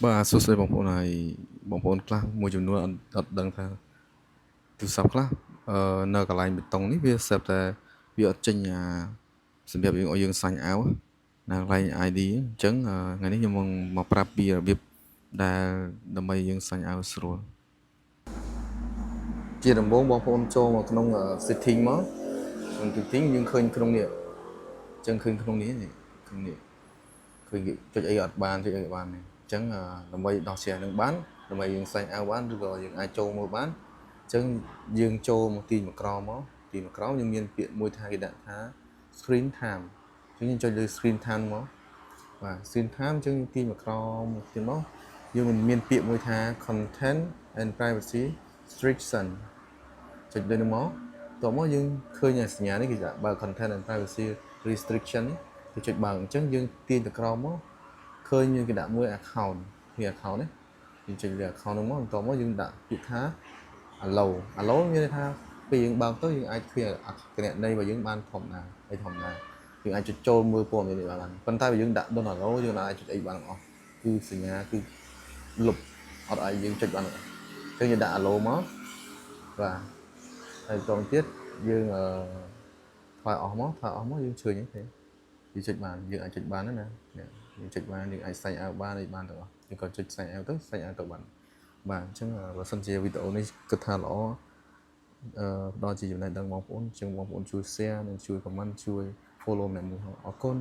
បាទសួស្តីបងប្អូនហើយបងប្អូនខ្លះមួយចំនួនអត់ដឹងថាទូរស័ព្ទខ្លះនៅកន្លែងបេតុងនេះវាស្រាប់តែវាអត់ចេញសម្រាប់យើងឲ្យយើងសាញ់អាវនៅកន្លែង ID អញ្ចឹងថ្ងៃនេះខ្ញុំមកប្រាប់ពីរបៀបដែលដើម្បីយើងសាញ់អាវស្រួលជាដំបូងបងប្អូនចូលមកក្នុង setting មកក្នុង setting យើងឃើញក្នុងនេះអញ្ចឹងឃើញក្នុងនេះក្នុងនេះឃើញចុចអីអត់បានចុចអីបាននេះអញ្ចឹងដើម្បីដោះស្រាយនឹងបានដើម្បីយើងសាញ់អាវបានឬក៏យើងអាចចូលមើលបានអញ្ចឹងយើងចូលមកទីមួយក្រោមមកទីមួយក្រោមយើងមានពាក្យមួយថាគេដាក់ថា screen time អញ្ចឹងយើងចុចលើ screen time មកបាទ screen time អញ្ចឹងទីមួយក្រោមទៀតមកយើងមានពាក្យមួយថា content and privacy restriction ចុចលើនោះមកតោះមកយើងឃើញសញ្ញានេះគេថាបើ content and privacy restriction នេះគេចុចបើអញ្ចឹងយើងទាញទៅក្រោមមកឃើញយើងគេដាក់មួយ account នេះ account នេះយើងចុចលើ account នោះមកបន្ទាប់មកយើងដាក់ពាក្យថា allow មានន័យថាពេលយើងបើកទៅយើងអាចឃើញគណនីរបស់យើងបានធម្មតាយើងអាចចុចចូលមើលព័ត៌មាននេះបានប៉ុន្តែបើយើងដាក់ don't allow យើងអាចចុចអីបានទាំងអស់គឺសញ្ញាគឺលុបអត់ឲ្យយើងចុចបានទេអញ្ចឹងយើងដាក់ allow មកបាទហើយតងទៀតយើងថយអស់មកយើងឈើញទេយើងចុចបានយើងអាចចុចបានណាយើងចុចបានយើងអាចសាញ់អាវបានអីបានទាំងអស់យើងក៏ចុចសាញ់អាវទៅសាញ់អាវទៅបានបាទអញ្ចឹងបើសិនជាវីដេអូនេះគិតថាល្អផ្ដល់ជាចំណេះដឹងបងប្អូនអញ្ចឹងបងប្អូនជួយ share និងជួយ comment ជួយ follow ម្នាក់មួយអរគុណ